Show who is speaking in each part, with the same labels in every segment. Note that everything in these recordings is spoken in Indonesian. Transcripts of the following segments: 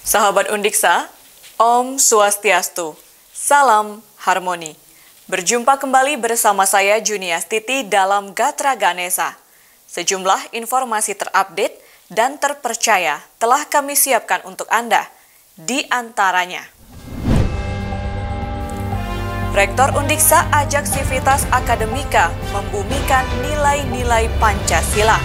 Speaker 1: Sahabat Undiksa, Om Swastiastu, Salam Harmoni. Berjumpa kembali bersama saya Juniastiti dalam Gatra Ganesha. Sejumlah informasi terupdate dan terpercaya telah kami siapkan untuk Anda. Di antaranya, Rektor Undiksa ajak Civitas Akademika membumikan nilai-nilai Pancasila.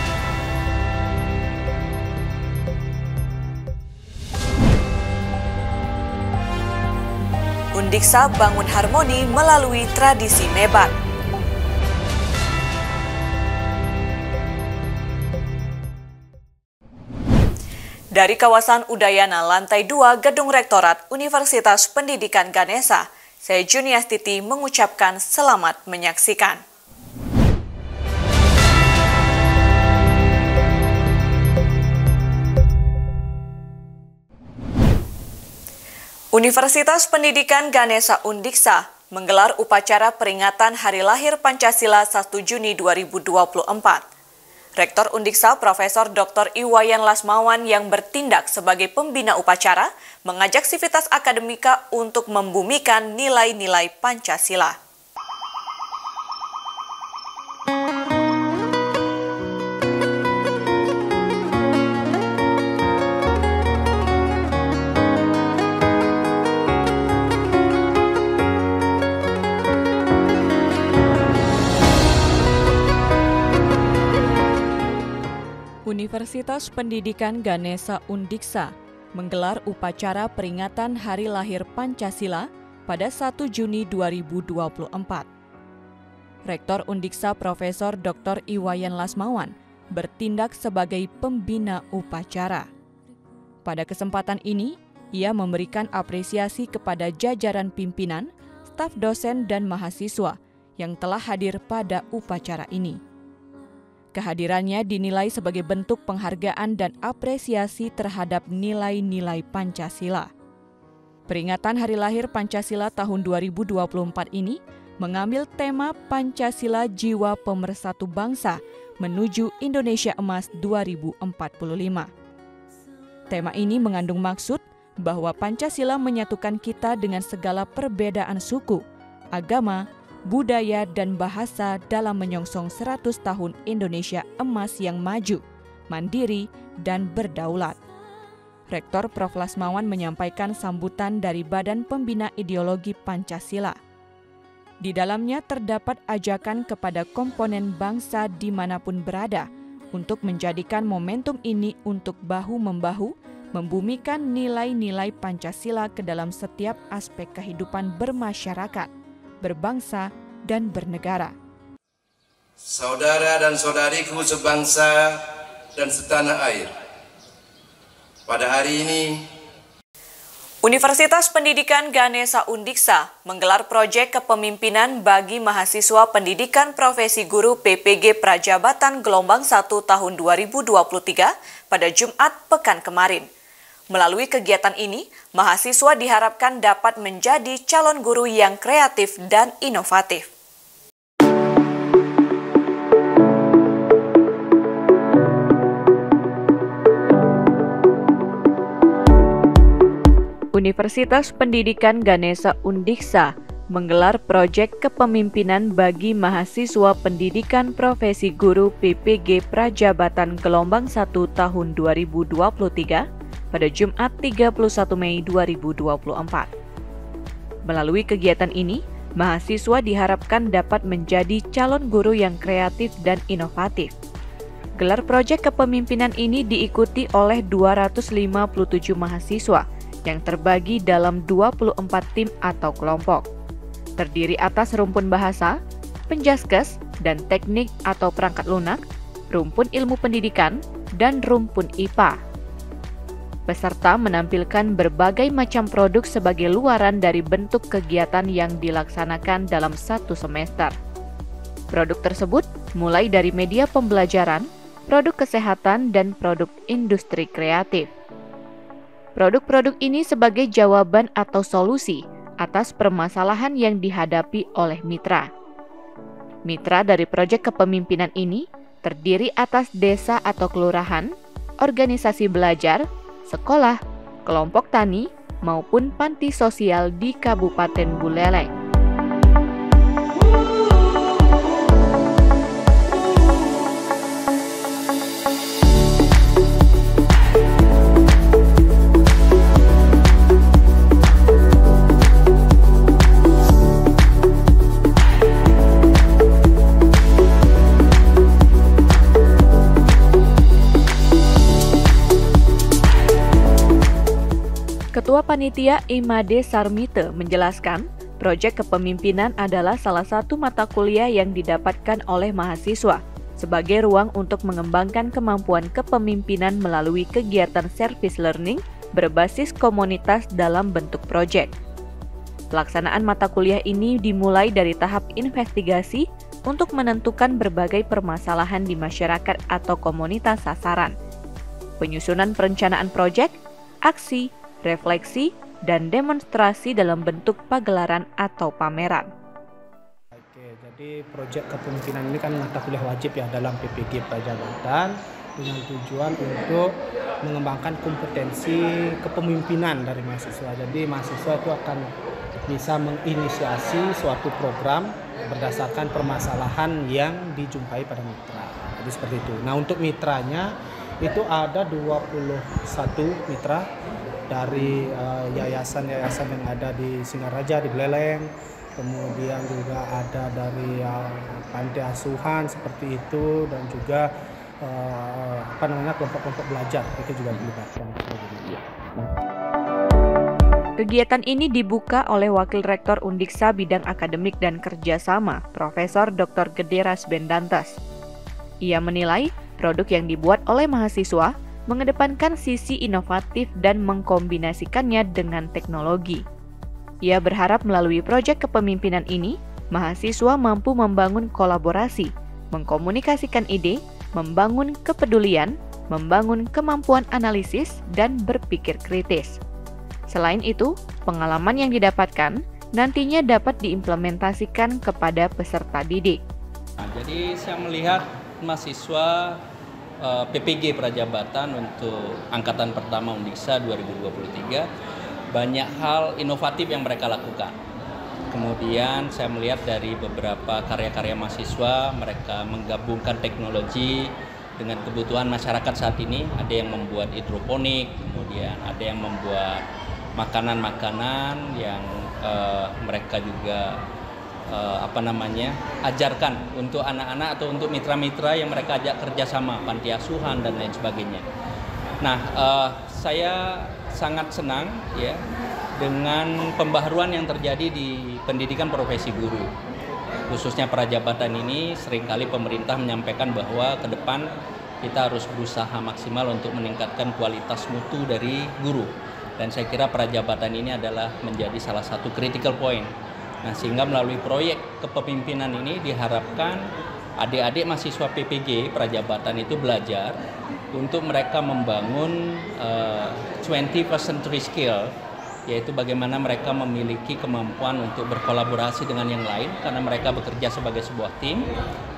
Speaker 1: Undiksa bangun harmoni melalui tradisi Mebat. Dari kawasan Udayana lantai 2 Gedung Rektorat Universitas Pendidikan Ganesha, saya Juniastiti mengucapkan selamat menyaksikan. Universitas Pendidikan Ganesha Undiksa menggelar upacara peringatan Hari Lahir Pancasila 1 Juni 2024. Rektor Undiksa Profesor Dr. Iwayan Lasmawan yang bertindak sebagai pembina upacara mengajak Civitas Akademika untuk membumikan nilai-nilai Pancasila. Universitas Pendidikan Ganesha Undiksa menggelar upacara peringatan Hari Lahir Pancasila pada 1 Juni 2024. Rektor Undiksa Profesor Dr. Iwayan Lasmawan bertindak sebagai pembina upacara. Pada kesempatan ini, ia memberikan apresiasi kepada jajaran pimpinan, staf dosen dan mahasiswa yang telah hadir pada upacara ini. Kehadirannya dinilai sebagai bentuk penghargaan dan apresiasi terhadap nilai-nilai Pancasila. Peringatan Hari Lahir Pancasila tahun 2024 ini mengambil tema Pancasila Jiwa Pemersatu Bangsa menuju Indonesia Emas 2045. Tema ini mengandung maksud bahwa Pancasila menyatukan kita dengan segala perbedaan suku, agama, budaya dan bahasa dalam menyongsong 100 tahun Indonesia Emas yang maju, mandiri, dan berdaulat. Rektor Prof. Lasmawan menyampaikan sambutan dari Badan Pembina Ideologi Pancasila. Di dalamnya terdapat ajakan kepada komponen bangsa dimanapun berada untuk menjadikan momentum ini untuk bahu-membahu membumikan nilai-nilai Pancasila ke dalam setiap aspek kehidupan bermasyarakat, berbangsa, dan bernegara.
Speaker 2: Saudara dan saudariku sebangsa dan setanah air, pada hari ini
Speaker 1: Universitas Pendidikan Ganesha Undiksa menggelar proyek kepemimpinan bagi mahasiswa pendidikan profesi guru PPG Prajabatan Gelombang 1 tahun 2023 pada Jumat pekan kemarin. Melalui kegiatan ini, mahasiswa diharapkan dapat menjadi calon guru yang kreatif dan inovatif. Universitas Pendidikan Ganesha Undiksa menggelar proyek kepemimpinan bagi mahasiswa pendidikan profesi guru PPG Prajabatan Gelombang 1 tahun 2023 pada Jumat 31 Mei 2024. Melalui kegiatan ini, mahasiswa diharapkan dapat menjadi calon guru yang kreatif dan inovatif. Gelar proyek kepemimpinan ini diikuti oleh 257 mahasiswa yang terbagi dalam 24 tim atau kelompok. Terdiri atas rumpun bahasa, penjaskes, dan teknik atau perangkat lunak, rumpun ilmu pendidikan, dan rumpun IPA. Peserta menampilkan berbagai macam produk sebagai luaran dari bentuk kegiatan yang dilaksanakan dalam satu semester. Produk tersebut mulai dari media pembelajaran, produk kesehatan, dan produk industri kreatif. Produk-produk ini sebagai jawaban atau solusi atas permasalahan yang dihadapi oleh mitra. Mitra dari proyek kepemimpinan ini terdiri atas desa atau kelurahan, organisasi belajar, sekolah, kelompok tani, maupun panti sosial di Kabupaten Buleleng. Ketua Panitia Imade Sarmite menjelaskan, proyek kepemimpinan adalah salah satu mata kuliah yang didapatkan oleh mahasiswa sebagai ruang untuk mengembangkan kemampuan kepemimpinan melalui kegiatan service learning berbasis komunitas dalam bentuk proyek. Pelaksanaan mata kuliah ini dimulai dari tahap investigasi untuk menentukan berbagai permasalahan di masyarakat atau komunitas sasaran, penyusunan perencanaan proyek, aksi, refleksi, dan demonstrasi dalam bentuk pagelaran atau pameran.
Speaker 3: Oke, jadi proyek kepemimpinan ini kan mata kuliah wajib ya dalam PPG Prajabatan dengan tujuan untuk mengembangkan kompetensi kepemimpinan dari mahasiswa. Jadi mahasiswa itu akan bisa menginisiasi suatu program berdasarkan permasalahan yang dijumpai pada mitra. Jadi seperti itu. Nah, untuk mitranya itu ada 21 mitra dari yayasan-yayasan yang ada di Singaraja, di Buleleng, kemudian juga ada dari panti asuhan seperti itu, dan juga kelompok-kelompok belajar itu juga dilibatkan.
Speaker 1: Kegiatan ini dibuka oleh Wakil Rektor Undiksa Bidang Akademik dan Kerjasama, Profesor Dr. Gede Rasbendantas. Ia menilai produk yang dibuat oleh mahasiswa mengedepankan sisi inovatif dan mengkombinasikannya dengan teknologi. Ia berharap melalui proyek kepemimpinan ini, mahasiswa mampu membangun kolaborasi, mengkomunikasikan ide, membangun kepedulian, membangun kemampuan analisis, dan berpikir kritis. Selain itu, pengalaman yang didapatkan nantinya dapat diimplementasikan kepada peserta didik.
Speaker 4: Nah, jadi saya melihat mahasiswa PPG Prajabatan untuk angkatan pertama Undiksa 2023 banyak hal inovatif yang mereka lakukan. Kemudian saya melihat dari beberapa karya-karya mahasiswa, mereka menggabungkan teknologi dengan kebutuhan masyarakat saat ini. Ada yang membuat hidroponik, kemudian ada yang membuat makanan-makanan yang mereka juga ajarkan untuk anak-anak atau untuk mitra-mitra yang mereka ajak kerjasama, panti asuhan dan lain sebagainya. Nah, saya sangat senang ya dengan pembaharuan yang terjadi di pendidikan profesi guru. Khususnya Prajabatan ini seringkali pemerintah menyampaikan bahwa ke depan kita harus berusaha maksimal untuk meningkatkan kualitas mutu dari guru. Dan saya kira Prajabatan ini adalah menjadi salah satu critical point. Nah, sehingga melalui proyek kepemimpinan ini diharapkan adik-adik mahasiswa PPG Prajabatan itu belajar untuk mereka membangun 21st century skill, yaitu bagaimana mereka memiliki kemampuan untuk berkolaborasi dengan yang lain karena mereka bekerja sebagai sebuah tim,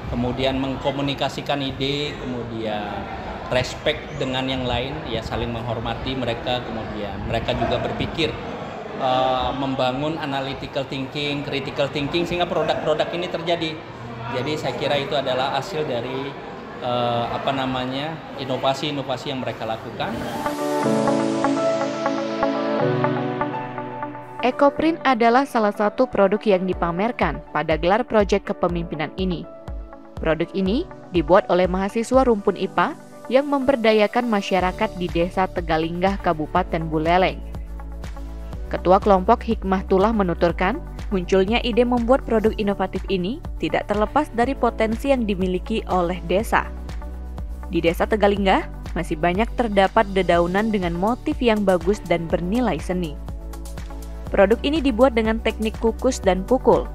Speaker 4: kemudian mengkomunikasikan ide, kemudian respect dengan yang lain, ya saling menghormati mereka, kemudian mereka juga berpikir membangun analytical thinking, critical thinking sehingga produk-produk ini terjadi. Jadi saya kira itu adalah hasil dari inovasi-inovasi yang mereka lakukan.
Speaker 1: EcoPrint adalah salah satu produk yang dipamerkan pada gelar proyek kepemimpinan ini. Produk ini dibuat oleh mahasiswa Rumpun IPA yang memberdayakan masyarakat di Desa Tegalinggah, Kabupaten Buleleng. Ketua kelompok Hikmahtullah menuturkan, munculnya ide membuat produk inovatif ini tidak terlepas dari potensi yang dimiliki oleh desa. Di Desa Tegalinggah, masih banyak terdapat dedaunan dengan motif yang bagus dan bernilai seni. Produk ini dibuat dengan teknik kukus dan pukul.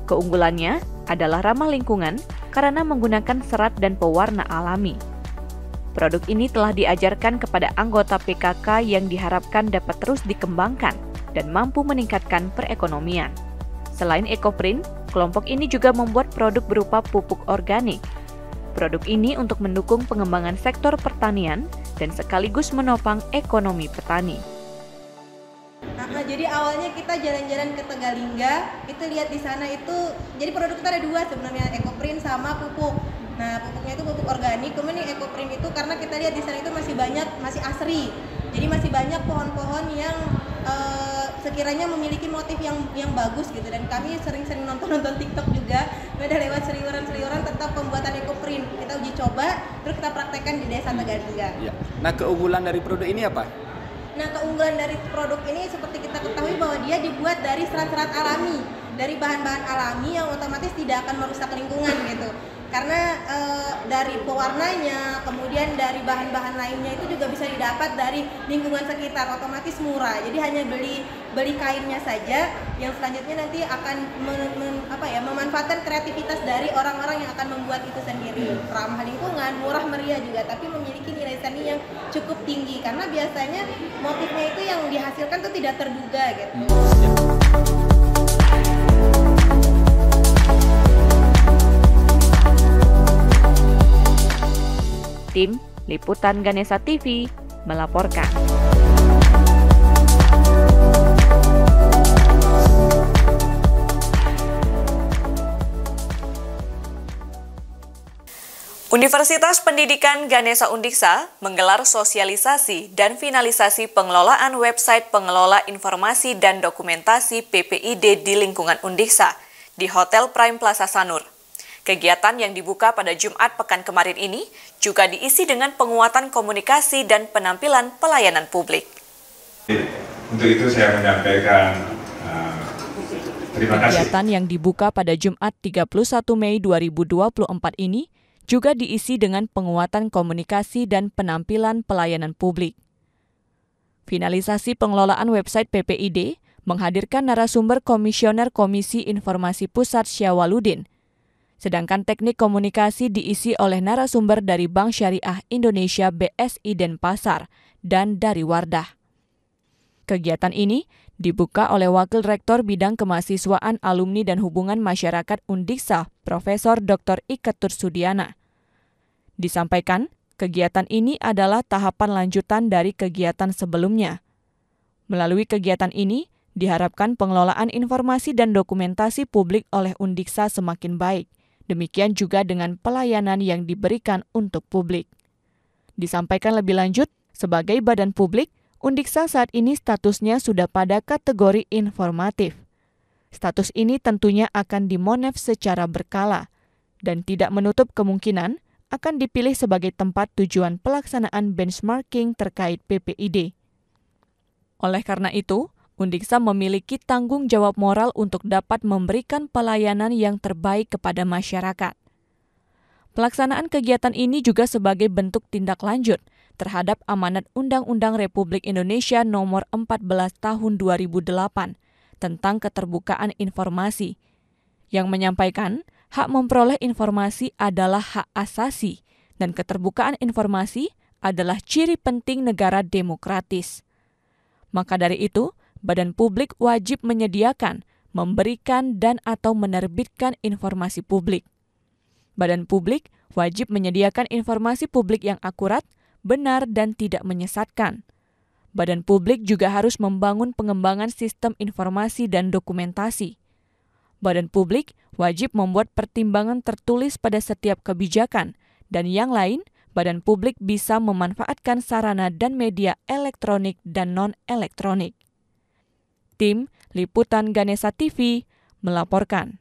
Speaker 1: Keunggulannya adalah ramah lingkungan karena menggunakan serat dan pewarna alami. Produk ini telah diajarkan kepada anggota PKK yang diharapkan dapat terus dikembangkan dan mampu meningkatkan perekonomian. Selain EcoPrint, kelompok ini juga membuat produk berupa pupuk organik. Produk ini untuk mendukung pengembangan sektor pertanian dan sekaligus menopang ekonomi petani.
Speaker 5: Jadi awalnya kita jalan-jalan ke Tegalingga, itu lihat di sana itu, jadi produk kita ada dua sebenarnya, EcoPrint sama pupuk. Nah pupuknya itu pupuk organik, kemudian EcoPrint itu karena kita lihat di sana itu masih asri, jadi masih banyak pohon-pohon yang sekiranya memiliki motif yang bagus gitu. Dan kami sering-sering nonton TikTok juga, udah lewat seliweran-seliweran tentang pembuatan EcoPrint. Kita uji coba, terus kita praktekkan di Desa Tegalingga.
Speaker 6: Ya. Nah keunggulan dari produk ini apa?
Speaker 5: Nah keunggulan dari produk ini seperti kita ketahui bahwa dia dibuat dari serat-serat alami, dari bahan-bahan alami yang otomatis tidak akan merusak lingkungan gitu. Karena dari pewarnanya, kemudian dari bahan-bahan lainnya itu juga bisa didapat dari lingkungan sekitar, otomatis murah. Jadi hanya beli kainnya saja, yang selanjutnya nanti akan memanfaatkan kreativitas dari orang-orang yang akan membuat itu sendiri. Ramah lingkungan, murah meriah juga, tapi memiliki nilai seni yang cukup tinggi karena biasanya motifnya itu yang dihasilkan tuh tidak terduga gitu.
Speaker 1: Tim Liputan Ganesha TV melaporkan. Universitas Pendidikan Ganesha Undiksa menggelar sosialisasi dan finalisasi pengelolaan website pengelola informasi dan dokumentasi PPID di lingkungan Undiksa di Hotel Prime Plaza Sanur. Kegiatan yang dibuka pada Jumat pekan kemarin ini juga diisi dengan penguatan komunikasi dan penampilan pelayanan publik.
Speaker 7: Untuk itu saya menyampaikan terima kasih.
Speaker 1: Kegiatan yang dibuka pada Jumat 31 Mei 2024 ini juga diisi dengan penguatan komunikasi dan penampilan pelayanan publik. Finalisasi pengelolaan website PPID menghadirkan narasumber Komisioner Komisi Informasi Pusat Syawaludin. Sedangkan teknik komunikasi diisi oleh narasumber dari Bank Syariah Indonesia BSI Denpasar dan dari Wardah. Kegiatan ini dibuka oleh Wakil Rektor Bidang Kemahasiswaan Alumni dan Hubungan Masyarakat Undiksa, Profesor Dr. Iketur Sudiana. Disampaikan, kegiatan ini adalah tahapan lanjutan dari kegiatan sebelumnya. Melalui kegiatan ini, diharapkan pengelolaan informasi dan dokumentasi publik oleh Undiksa semakin baik. Demikian juga dengan pelayanan yang diberikan untuk publik. Disampaikan lebih lanjut, sebagai badan publik, Undiksa saat ini statusnya sudah pada kategori informatif. Status ini tentunya akan dimonef secara berkala dan tidak menutup kemungkinan akan dipilih sebagai tempat tujuan pelaksanaan benchmarking terkait PPID. Oleh karena itu, Undiksa memiliki tanggung jawab moral untuk dapat memberikan pelayanan yang terbaik kepada masyarakat. Pelaksanaan kegiatan ini juga sebagai bentuk tindak lanjut terhadap amanat Undang-Undang Republik Indonesia Nomor 14 Tahun 2008 tentang keterbukaan informasi, yang menyampaikan hak memperoleh informasi adalah hak asasi dan keterbukaan informasi adalah ciri penting negara demokratis. Maka dari itu, badan publik wajib menyediakan, memberikan, dan atau menerbitkan informasi publik. Badan publik wajib menyediakan informasi publik yang akurat, benar, dan tidak menyesatkan. Badan publik juga harus membangun pengembangan sistem informasi dan dokumentasi. Badan publik wajib membuat pertimbangan tertulis pada setiap kebijakan, dan yang lain, badan publik bisa memanfaatkan sarana dan media elektronik dan non-elektronik. Tim Liputan Ganesha TV melaporkan.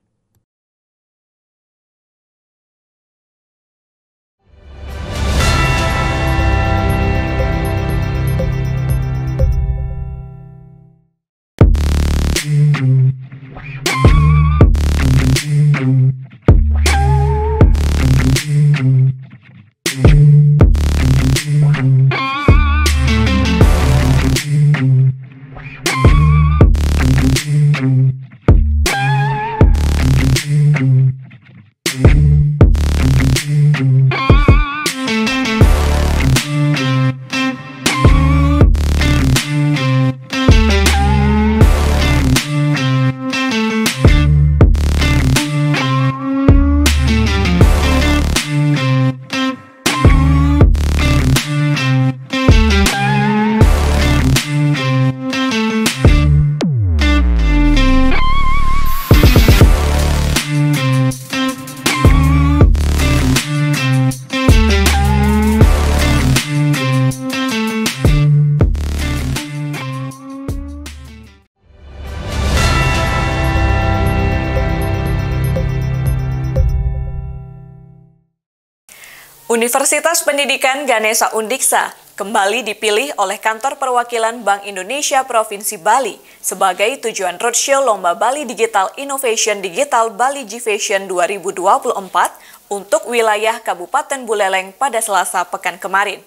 Speaker 1: Universitas Pendidikan Ganesha Undiksa kembali dipilih oleh Kantor Perwakilan Bank Indonesia Provinsi Bali sebagai tujuan roadshow Lomba Bali Digital Innovation Digital Bali Gfashion 2024 untuk wilayah Kabupaten Buleleng pada Selasa pekan kemarin.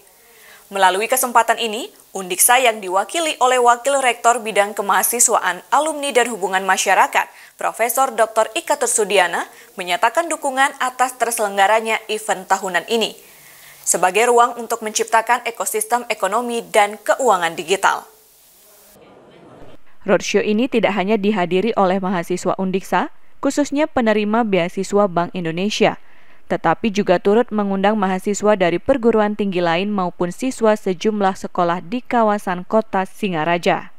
Speaker 1: Melalui kesempatan ini, Undiksa yang diwakili oleh Wakil Rektor Bidang Kemahasiswaan, Alumni dan Hubungan Masyarakat, Profesor Dr. Ika Tursudiana, menyatakan dukungan atas terselenggaranya event tahunan ini sebagai ruang untuk menciptakan ekosistem ekonomi dan keuangan digital. Roadshow ini tidak hanya dihadiri oleh mahasiswa Undiksa, khususnya penerima beasiswa Bank Indonesia, tetapi juga turut mengundang mahasiswa dari perguruan tinggi lain maupun siswa sejumlah sekolah di kawasan kota Singaraja.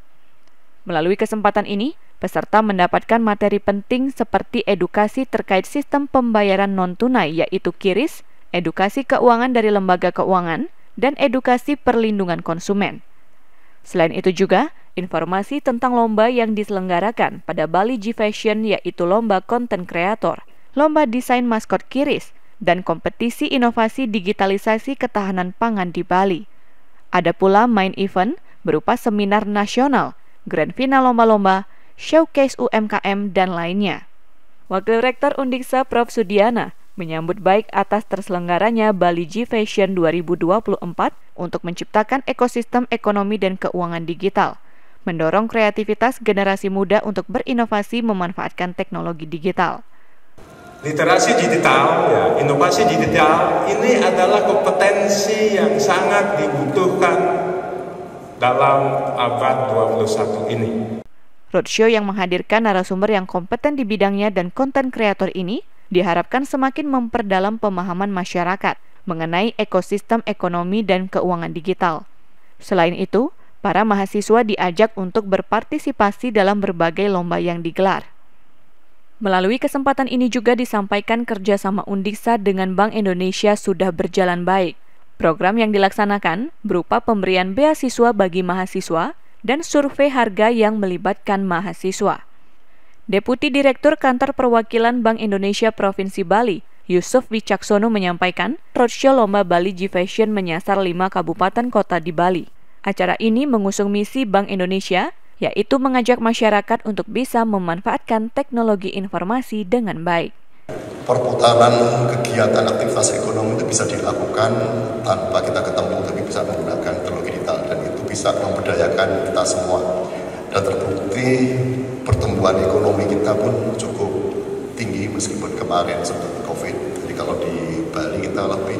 Speaker 1: Melalui kesempatan ini, peserta mendapatkan materi penting seperti edukasi terkait sistem pembayaran non-tunai yaitu QRIS, edukasi keuangan dari lembaga keuangan, dan edukasi perlindungan konsumen. Selain itu juga, informasi tentang lomba yang diselenggarakan pada Bali Gfashion yaitu lomba konten kreator, lomba desain maskot QRIS, dan kompetisi inovasi digitalisasi ketahanan pangan di Bali. Ada pula main event berupa seminar nasional, grand final lomba-lomba, showcase UMKM, dan lainnya. Wakil Rektor Undiksa Prof. Sudiana menyambut baik atas terselenggaranya Bali Gfashion 2024 untuk menciptakan ekosistem ekonomi dan keuangan digital, mendorong kreativitas generasi muda untuk berinovasi memanfaatkan teknologi digital.
Speaker 8: Literasi digital, inovasi digital ini adalah kompetensi yang sangat dibutuhkan dalam abad 21 ini.
Speaker 1: Roadshow yang menghadirkan narasumber yang kompeten di bidangnya dan konten kreator ini diharapkan semakin memperdalam pemahaman masyarakat mengenai ekosistem ekonomi dan keuangan digital. Selain itu, para mahasiswa diajak untuk berpartisipasi dalam berbagai lomba yang digelar. Melalui kesempatan ini juga disampaikan kerjasama Undiksa dengan Bank Indonesia sudah berjalan baik. Program yang dilaksanakan berupa pemberian beasiswa bagi mahasiswa dan survei harga yang melibatkan mahasiswa. Deputi Direktur Kantor Perwakilan Bank Indonesia Provinsi Bali, Yusuf Wicaksono menyampaikan, roadshow Lomba Bali Gfashion menyasar 5 kabupaten kota di Bali. Acara ini mengusung misi Bank Indonesia, yaitu mengajak masyarakat untuk bisa memanfaatkan teknologi informasi dengan baik.
Speaker 9: Perputaran kegiatan aktivitas ekonomi itu bisa dilakukan tanpa kita ketemu, tapi bisa menggunakan teknologi digital, dan itu bisa memberdayakan kita semua. Dan terbukti pertumbuhan ekonomi kita pun cukup tinggi meskipun kemarin sempat COVID. Jadi kalau di Bali kita lebih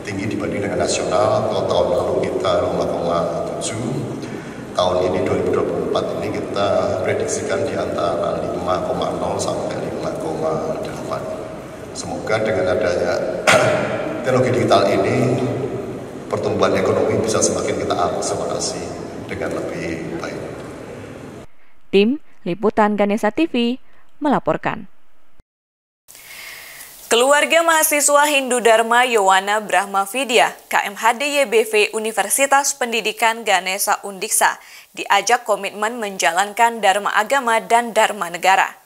Speaker 9: tinggi dibanding dengan nasional. Kalau tahun lalu kita 5,7, tahun ini 2024 ini kita prediksikan di antara 5,0 sampai 5,8. Semoga dengan adanya teknologi digital ini, pertumbuhan ekonomi bisa semakin kita akselerasi dengan lebih baik.
Speaker 1: Tim Liputan Ganesha TV melaporkan. Keluarga mahasiswa Hindu Dharma Yowana Brahma Vidya KMHD YBV Universitas Pendidikan Ganesha Undiksa diajak komitmen menjalankan Dharma Agama dan Dharma Negara.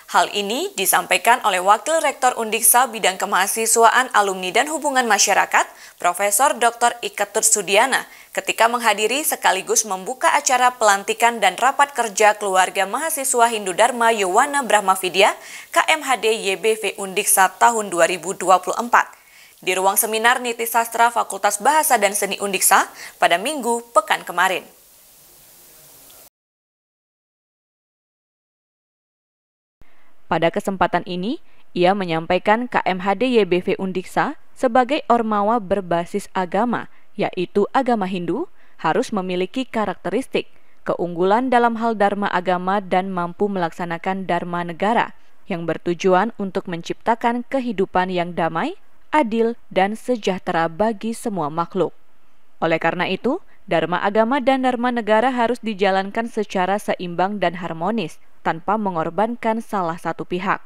Speaker 1: Hal ini disampaikan oleh Wakil Rektor Undiksa Bidang Kemahasiswaan Alumni dan Hubungan Masyarakat, Profesor Dr. Ika Tursudiana, ketika menghadiri sekaligus membuka acara pelantikan dan rapat kerja keluarga mahasiswa Hindu Dharma Yowana Brahma Vidya KMHD YBV Undiksa tahun 2024 di ruang seminar Niti Sastra Fakultas Bahasa dan Seni Undiksa pada Minggu pekan kemarin. Pada kesempatan ini, ia menyampaikan KMHD YBV Undiksa sebagai ormawa berbasis agama, yaitu agama Hindu, harus memiliki karakteristik, keunggulan dalam hal dharma agama dan mampu melaksanakan dharma negara, yang bertujuan untuk menciptakan kehidupan yang damai, adil, dan sejahtera bagi semua makhluk. Oleh karena itu, dharma agama dan dharma negara harus dijalankan secara seimbang dan harmonis, tanpa mengorbankan salah satu pihak.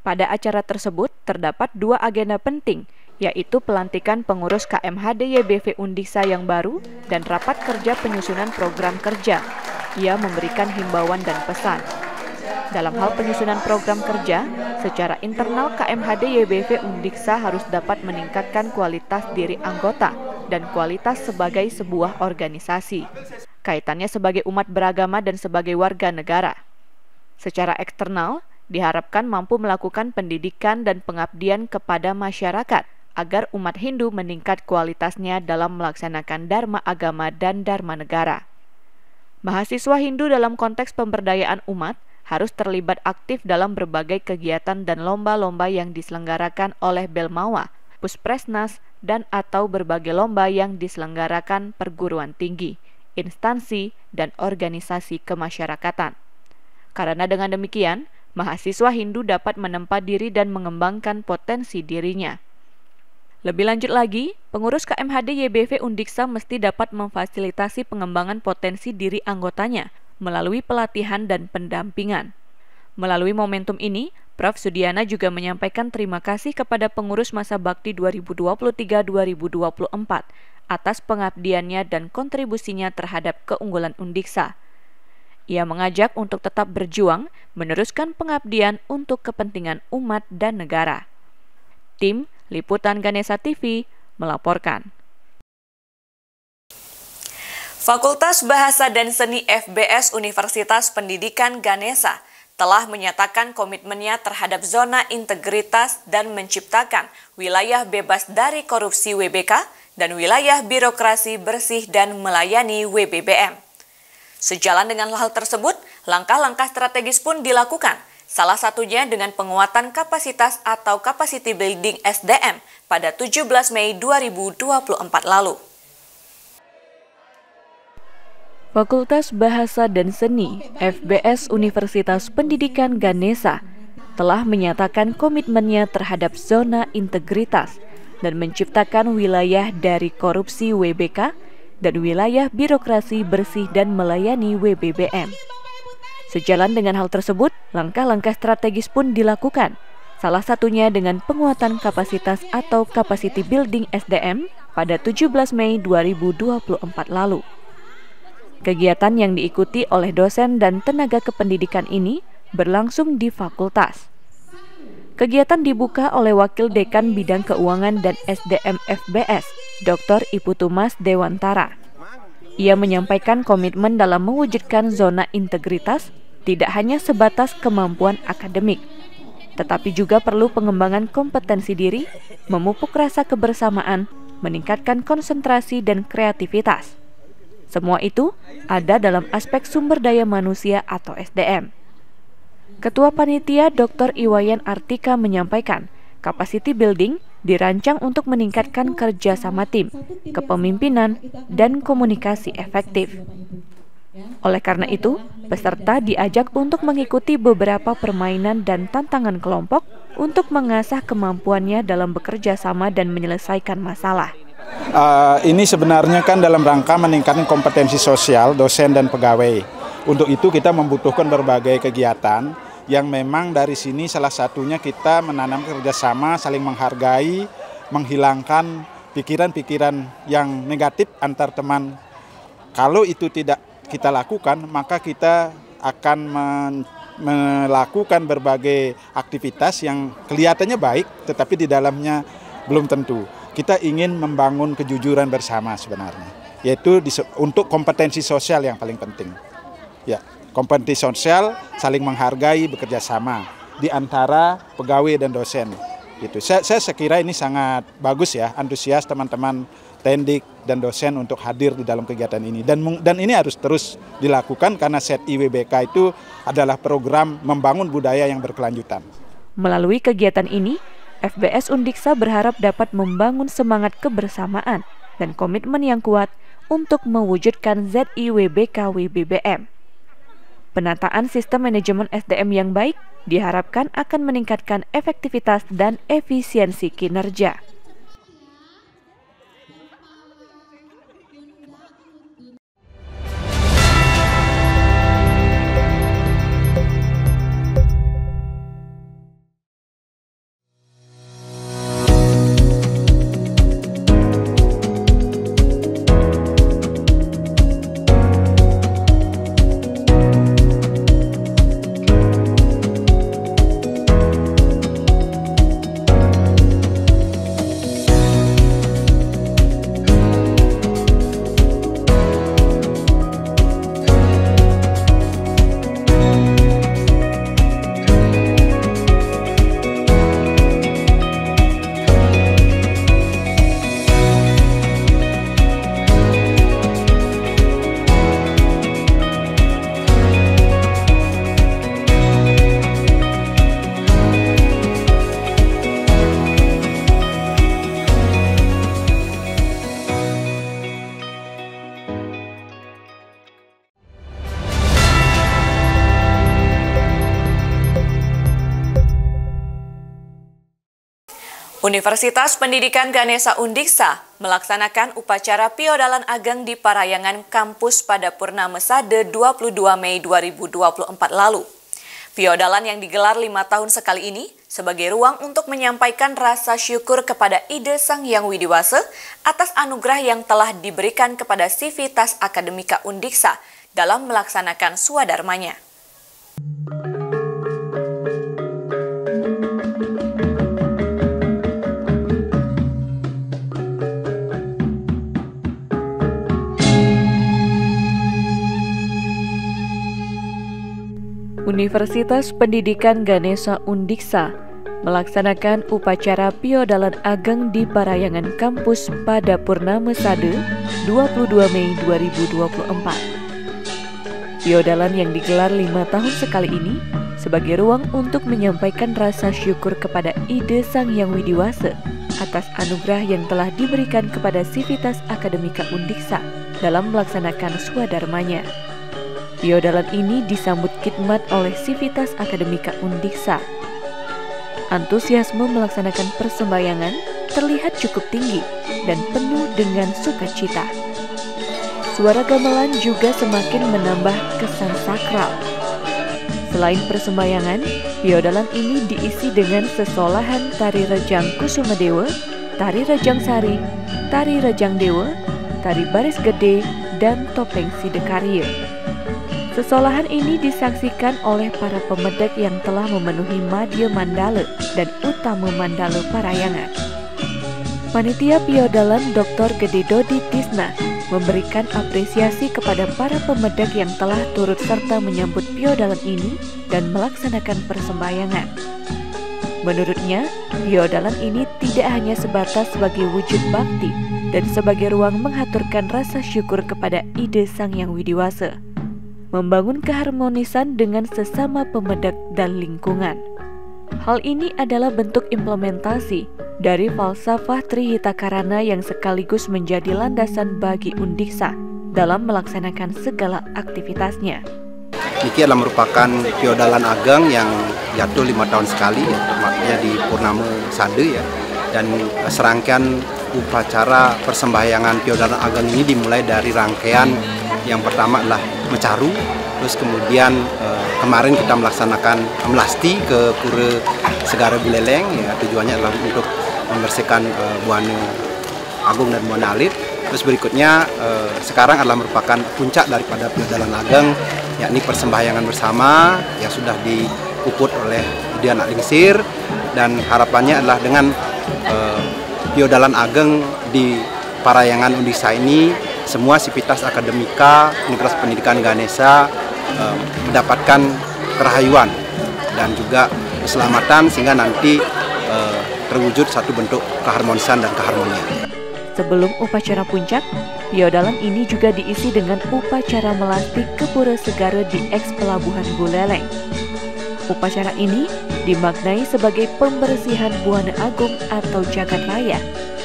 Speaker 1: Pada acara tersebut terdapat 2 agenda penting, yaitu pelantikan pengurus KMHD YBV Undiksa yang baru dan rapat kerja penyusunan program kerja. Ia memberikan himbauan dan pesan. Dalam hal penyusunan program kerja, secara internal KMHD YBV Undiksa harus dapat meningkatkan kualitas diri anggota dan kualitas sebagai sebuah organisasi, kaitannya sebagai umat beragama dan sebagai warga negara. Secara eksternal, diharapkan mampu melakukan pendidikan dan pengabdian kepada masyarakat agar umat Hindu meningkat kualitasnya dalam melaksanakan dharma agama dan dharma negara. Mahasiswa Hindu dalam konteks pemberdayaan umat harus terlibat aktif dalam berbagai kegiatan dan lomba-lomba yang diselenggarakan oleh Belmawa, Puspresnas, dan atau berbagai lomba yang diselenggarakan perguruan tinggi, instansi, dan organisasi kemasyarakatan. Karena dengan demikian, mahasiswa Hindu dapat menempa diri dan mengembangkan potensi dirinya. Lebih lanjut lagi, pengurus KMHD YBV Undiksa mesti dapat memfasilitasi pengembangan potensi diri anggotanya melalui pelatihan dan pendampingan. Melalui momentum ini, Prof. Sudiana juga menyampaikan terima kasih kepada pengurus masa bakti 2023-2024 atas pengabdiannya dan kontribusinya terhadap keunggulan Undiksa. Ia mengajak untuk tetap berjuang meneruskan pengabdian untuk kepentingan umat dan negara. Tim Liputan Ganesha TV melaporkan. Fakultas Bahasa dan Seni FBS Universitas Pendidikan Ganesha telah menyatakan komitmennya terhadap zona integritas dan menciptakan wilayah bebas dari korupsi WBK dan wilayah birokrasi bersih dan melayani WBBM. Sejalan dengan hal tersebut, langkah-langkah strategis pun dilakukan, salah satunya dengan penguatan kapasitas atau capacity building SDM pada 17 Mei 2024 lalu. Fakultas Bahasa dan Seni FBS Universitas Pendidikan Ganesha telah menyatakan komitmennya terhadap zona integritas dan menciptakan wilayah dari korupsi WBK dan wilayah birokrasi bersih dan melayani WBBM. Sejalan dengan hal tersebut, langkah-langkah strategis pun dilakukan, salah satunya dengan penguatan kapasitas atau capacity building SDM pada 17 Mei 2024 lalu. Kegiatan yang diikuti oleh dosen dan tenaga kependidikan ini berlangsung di fakultas. Kegiatan dibuka oleh Wakil Dekan Bidang Keuangan dan SDM FBS, Dr. Iputumas Dewantara. Ia menyampaikan komitmen dalam mewujudkan zona integritas tidak hanya sebatas kemampuan akademik, tetapi juga perlu pengembangan kompetensi diri, memupuk rasa kebersamaan, meningkatkan konsentrasi dan kreativitas. Semua itu ada dalam aspek sumber daya manusia atau SDM. Ketua Panitia Dr. Iwayan Artika menyampaikan, capacity building dirancang untuk meningkatkan kerjasama tim, kepemimpinan, dan komunikasi efektif. Oleh karena itu, peserta diajak untuk mengikuti beberapa permainan dan tantangan kelompok untuk mengasah kemampuannya dalam bekerja sama dan menyelesaikan masalah.
Speaker 10: Ini sebenarnya kan dalam rangka meningkatkan kompetensi sosial dosen dan pegawai. Untuk itu kita membutuhkan berbagai kegiatan yang memang dari sini salah satunya kita menanam kerjasama, saling menghargai, menghilangkan pikiran-pikiran yang negatif antar teman. Kalau itu tidak kita lakukan, maka kita akan melakukan berbagai aktivitas yang kelihatannya baik, tetapi di dalamnya belum tentu. Kita ingin membangun kejujuran bersama sebenarnya, yaitu untuk kompetensi sosial yang paling penting. Ya, kompetensi sosial, saling menghargai, bekerja sama di antara pegawai dan dosen. Gitu. Saya kira ini sangat bagus ya, antusias teman-teman Tendik dan dosen untuk hadir di dalam kegiatan ini. Dan ini harus terus dilakukan karena SETI WBK itu adalah program membangun budaya yang berkelanjutan.
Speaker 1: Melalui kegiatan ini, FBS Undiksa berharap dapat membangun semangat kebersamaan dan komitmen yang kuat untuk mewujudkan ZIWBK WBBM. Penataan sistem manajemen SDM yang baik diharapkan akan meningkatkan efektivitas dan efisiensi kinerja. Universitas Pendidikan Ganesha Undiksa melaksanakan upacara Piodalan Ageng di Parayangan Kampus pada Purnama Sade 22 Mei 2024 lalu. Piodalan yang digelar 5 tahun sekali ini sebagai ruang untuk menyampaikan rasa syukur kepada Ide Sang Hyang Widiwasa atas anugerah yang telah diberikan kepada Sivitas Akademika Undiksa dalam melaksanakan swadharmanya. Universitas Pendidikan Ganesha Undiksa melaksanakan upacara Piodalan Ageng di Parayangan Kampus pada Purnama Sade 22 Mei 2024. Piodalan yang digelar 5 tahun sekali ini sebagai ruang untuk menyampaikan rasa syukur kepada Ide Sang Hyang Widiwasa atas anugerah yang telah diberikan kepada Sivitas Akademika Undiksa dalam melaksanakan swadharmanya. Piodalan ini disambut khidmat oleh Sivitas Akademika Undiksa. Antusiasme melaksanakan persembahyangan terlihat cukup tinggi dan penuh dengan sukacita. Suara gamelan juga semakin menambah kesan sakral. Selain persembahyangan, piodalan ini diisi dengan sesolahan tari rejang Kusumadewa, tari rejang sari, tari rejang dewa, tari baris gede, dan topeng Sidekarya. Sesolahan ini disaksikan oleh para pemedek yang telah memenuhi Madya Mandala dan Utama Mandala Parayangan. Panitia Piodalan Dr. Gede Dodi Tisna memberikan apresiasi kepada para pemedek yang telah turut serta menyambut Piodalan ini dan melaksanakan persembahyangan. Menurutnya, Piodalan ini tidak hanya sebatas sebagai wujud bakti dan sebagai ruang menghaturkan rasa syukur kepada Ide Sang Hyang Widiwasa, membangun keharmonisan dengan sesama pemedek dan lingkungan. Hal ini adalah bentuk implementasi dari falsafah Trihitakarana yang sekaligus menjadi landasan bagi Undiksa dalam melaksanakan segala aktivitasnya.
Speaker 11: Ini adalah merupakan Piodalan Ageng yang jatuh 5 tahun sekali, ya, makanya di Purnama Sade, ya. Dan serangkaian upacara persembahyangan Piodalan Ageng ini dimulai dari rangkaian yang pertama adalah Mecaru, terus kemudian kemarin kita melaksanakan melasti ke Pura Segara Buleleng, ya, tujuannya adalah untuk membersihkan Buana Agung dan Buana Alit. Terus berikutnya sekarang adalah merupakan puncak daripada Piodalan Ageng, yakni persembahyangan bersama yang sudah dipuput oleh Dian Alingsir, dan harapannya adalah dengan Piodalan Ageng di Parayangan Undiksa ini semua Sivitas Akademika Universitas Pendidikan Ganesha mendapatkan kerahayuan dan juga keselamatan sehingga nanti terwujud satu bentuk keharmonisan dan keharmonian.
Speaker 1: Sebelum upacara puncak, Piodalan ini juga diisi dengan upacara melasti ke Pura Segara di eks Pelabuhan Buleleng. Upacara ini dimaknai sebagai pembersihan Buana Agung atau jagat raya,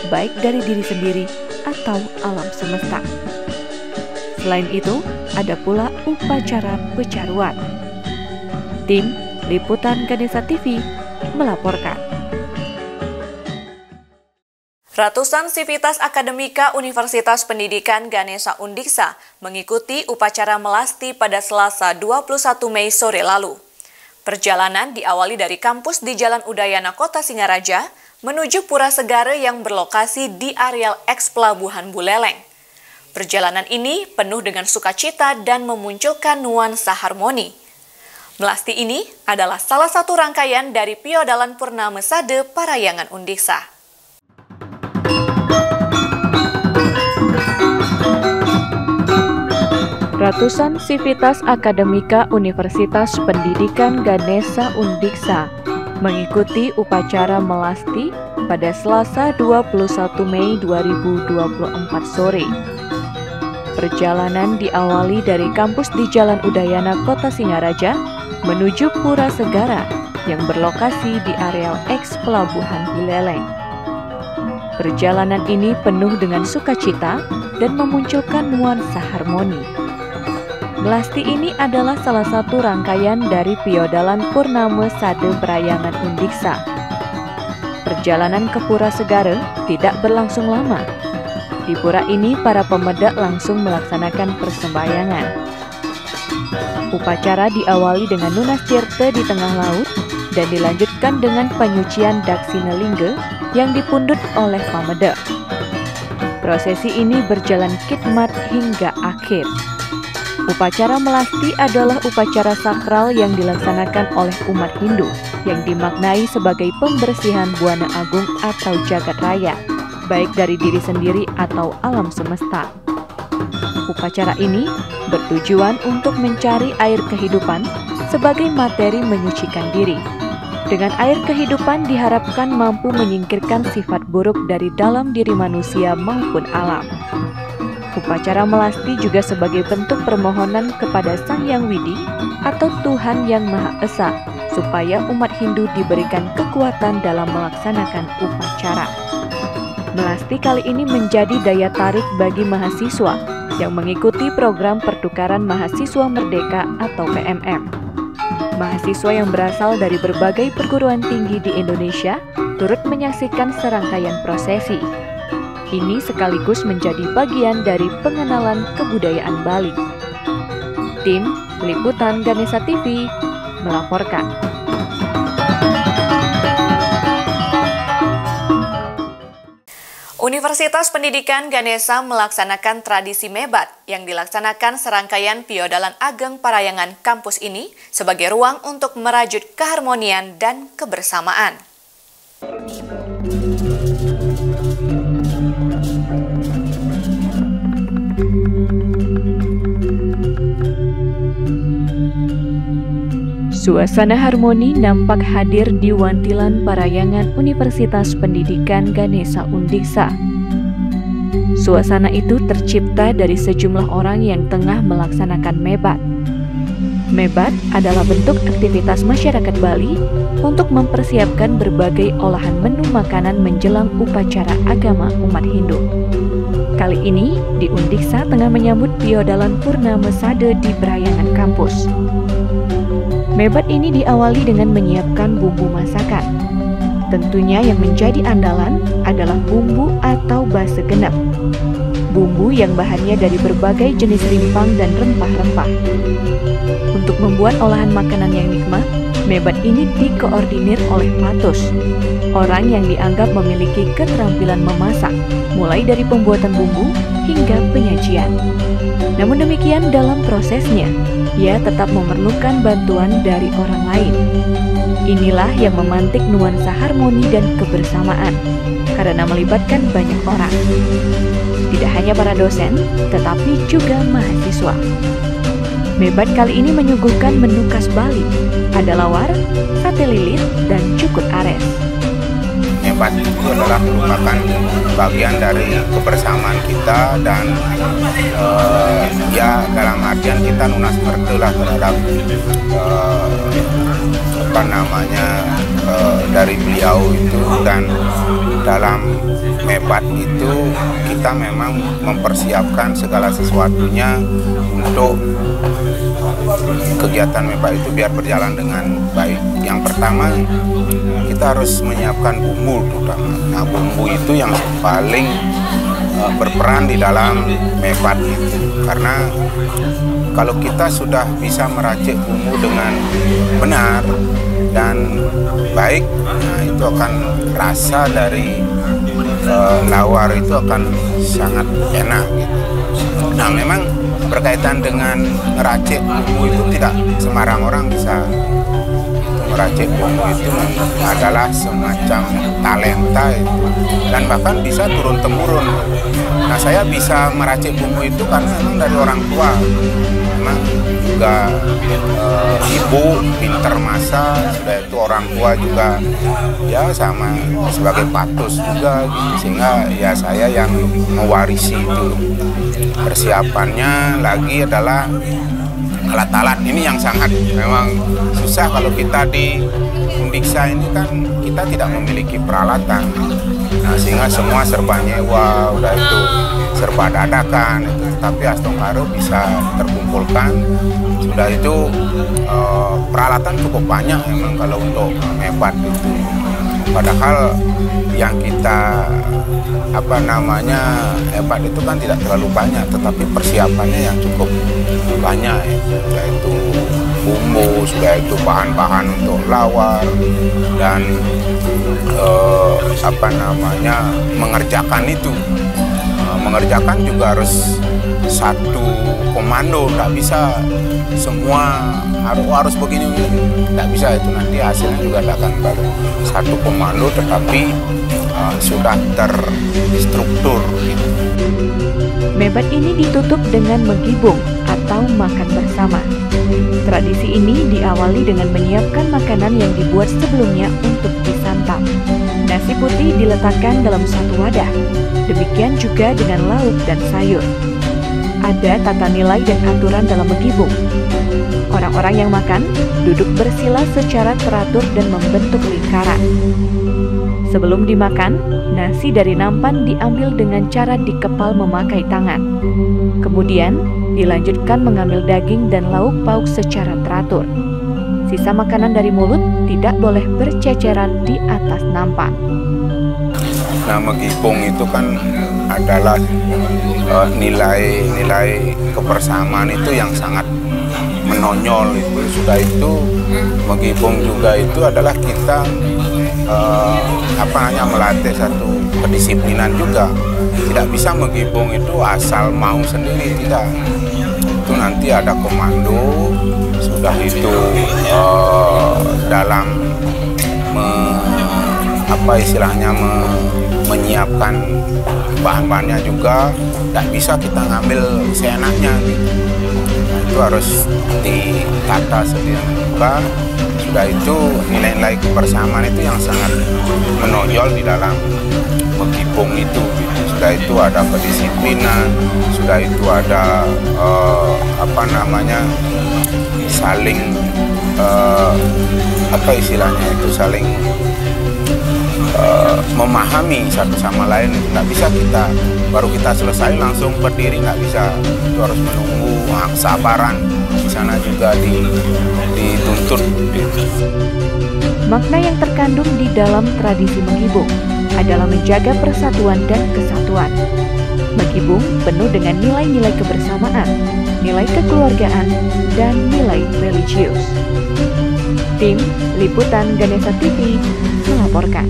Speaker 1: baik dari diri sendiri atau alam semesta. Selain itu, ada pula upacara pecaruan. Tim Liputan Ganesha TV melaporkan. Ratusan Sivitas Akademika Universitas Pendidikan Ganesha Undiksa mengikuti upacara melasti pada Selasa 21 Mei sore lalu. Perjalanan diawali dari kampus di Jalan Udayana Kota Singaraja menuju Pura Segara yang berlokasi di areal eks Pelabuhan Buleleng. Perjalanan ini penuh dengan sukacita dan memunculkan nuansa harmoni. Melasti ini adalah salah satu rangkaian dari Piodalan Purnama Sade Parayangan Undiksa. Ratusan Sivitas Akademika Universitas Pendidikan Ganesha Undiksa mengikuti upacara melasti pada Selasa 21 Mei 2024 sore. Perjalanan diawali dari kampus di Jalan Udayana Kota Singaraja menuju Pura Segara yang berlokasi di areal eks Pelabuhan Buleleng. Perjalanan ini penuh dengan sukacita dan memunculkan nuansa harmoni. Melasti ini adalah salah satu rangkaian dari Piodalan Purnama Sade Parayangan Undiksa. perjalanan ke Pura Segara tidak berlangsung lama. Di pura ini, para pemedak langsung melaksanakan persembahyangan. Upacara diawali dengan Nunas Tirta di tengah laut dan dilanjutkan dengan penyucian Daksina Lingga yang dipundut oleh pemedak. Prosesi ini berjalan khidmat hingga akhir. Upacara melasti adalah upacara sakral yang dilaksanakan oleh umat Hindu yang dimaknai sebagai pembersihan buana agung atau jagat raya, baik dari diri sendiri atau alam semesta. Upacara ini bertujuan untuk mencari air kehidupan sebagai materi menyucikan diri. Dengan air kehidupan diharapkan mampu menyingkirkan sifat buruk dari dalam diri manusia maupun alam. Upacara melasti juga sebagai bentuk permohonan kepada Sang Yang Widi atau Tuhan Yang Maha Esa supaya umat Hindu diberikan kekuatan dalam melaksanakan upacara. Melasti kali ini menjadi daya tarik bagi mahasiswa yang mengikuti program Pertukaran Mahasiswa Merdeka atau PMM. Mahasiswa yang berasal dari berbagai perguruan tinggi di Indonesia turut menyaksikan serangkaian prosesi. Ini sekaligus menjadi bagian dari pengenalan kebudayaan Bali. Tim Liputan Ganesha TV melaporkan.
Speaker 12: Universitas Pendidikan Ganesha melaksanakan tradisi mebat yang dilaksanakan serangkaian Piodalan Ageng Parayangan kampus ini sebagai ruang untuk merajut keharmonian dan kebersamaan.
Speaker 1: Suasana harmoni nampak hadir di Wantilan Parayangan Universitas Pendidikan Ganesha Undiksa. Suasana itu tercipta dari sejumlah orang yang tengah melaksanakan mebat. Mebat adalah bentuk aktivitas masyarakat Bali untuk mempersiapkan berbagai olahan menu makanan menjelang upacara agama umat Hindu. Kali ini, di Undiksa tengah menyambut Piodalan Purnama Sada di Parayangan kampus. Mebat ini diawali dengan menyiapkan bumbu masakan. Tentunya yang menjadi andalan adalah bumbu atau base genep. Bumbu yang bahannya dari berbagai jenis rimpang dan rempah-rempah. Untuk membuat olahan makanan yang nikmat, mebat ini dikoordinir oleh Patus, orang yang dianggap memiliki keterampilan memasak, mulai dari pembuatan bumbu hingga penyajian. Namun demikian dalam prosesnya, ia tetap memerlukan bantuan dari orang lain. Inilah yang memantik nuansa harmoni dan kebersamaan, karena melibatkan banyak orang. Tidak hanya para dosen, tetapi juga mahasiswa. Mebat kali ini menyuguhkan menu khas Bali, ada lawar, sate lilit, dan cukut ares.
Speaker 13: Mebat itu adalah merupakan bagian dari kebersamaan kita dan ya dalam artian kita lunas bertelah terhadap dari beliau itu, dan dalam mebat itu kita memang mempersiapkan segala sesuatunya untuk kegiatan mebat itu biar berjalan dengan baik. Yang pertama, kita harus menyiapkan bumbu terutama. Nah, bumbu itu yang paling berperan di dalam mebat itu, karena kalau kita sudah bisa meracik bumbu dengan benar dan baik, nah itu akan rasa dari lawar itu akan sangat enak gitu. Nah, memang berkaitan dengan meracik bumbu itu tidak sembarang orang bisa. Meracik bumbu itu adalah semacam talenta itu, dan bahkan bisa turun-temurun. Nah, saya bisa meracik bumbu itu karena memang dari orang tua. Memang juga ibu pinter masak, sudah itu orang tua juga ya sama sebagai patus juga, sehingga ya saya yang mewarisi itu. Persiapannya lagi adalah alat-alat ini yang sangat memang susah. Kalau kita di Undiksa ini kan kita tidak memiliki peralatan, nah sehingga semua serba nyewa, udah itu serba dadakan itu. Tapi Astongkaro bisa terkumpulkan, sudah itu peralatan cukup banyak memang kalau untuk mebat itu. Padahal yang kita hebat itu kan tidak terlalu banyak, tetapi persiapannya yang cukup banyak, yaitu bumbu, sudah itu bahan-bahan untuk lawar dan mengerjakan itu. Mengerjakan juga harus satu komando, tidak bisa semua harus begini, tidak bisa, itu nanti hasilnya juga tidak akan baru satu komando, tetapi sudah terstruktur.
Speaker 1: Mebat ini ditutup dengan megibung atau makan bersama. Tradisi ini diawali dengan menyiapkan makanan yang dibuat sebelumnya untuk disantap. Nasi putih diletakkan dalam satu wadah, demikian juga dengan lauk dan sayur. Ada tata nilai dan aturan dalam megibung. Orang-orang yang makan duduk bersila secara teratur dan membentuk lingkaran. Sebelum dimakan, nasi dari nampan diambil dengan cara dikepal memakai tangan. Kemudian, dilanjutkan mengambil daging dan lauk pauk secara teratur. Sisa makanan dari mulut tidak boleh berceceran di atas nampan.
Speaker 13: Nah, megibung itu kan adalah nilai kebersamaan itu yang sangat menonjol. Sudah itu megibung juga itu adalah kita melatih satu kedisiplinan juga. Tidak bisa megibung itu asal mau sendiri, tidak. Itu nanti ada komando, sudah itu dalam menyiapkan bahan-bahannya juga, tidak bisa kita ngambil seenaknya gitu. Itu harus ditata sedemikian rupa. Sudah itu nilai-nilai kebersamaan itu yang sangat menonjol di dalam megibung itu gitu. Sudah itu ada kedisiplinan, sudah itu ada saling saling memahami satu sama lain. Nggak bisa baru kita selesai langsung berdiri, nggak bisa. Itu harus menunggu, kesabaran di sana juga dituntut.
Speaker 1: Makna yang terkandung di dalam tradisi megibung adalah menjaga persatuan dan kesatuan. Megibung penuh dengan nilai-nilai kebersamaan, nilai kekeluargaan, dan nilai religius. Tim Liputan Ganesha TV melaporkan.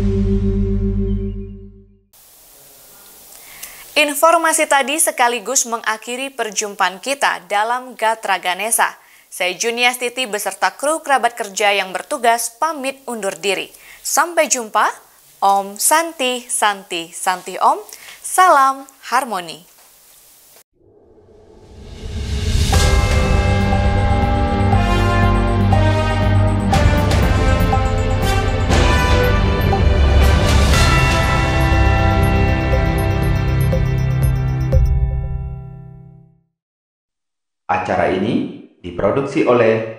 Speaker 12: Informasi tadi sekaligus mengakhiri perjumpaan kita dalam Gatra Ganesha. Saya Juniastiti beserta kru kerabat kerja yang bertugas pamit undur diri. Sampai jumpa. Om Santi, Santi, Santi Om. Salam harmoni.
Speaker 14: Acara ini diproduksi oleh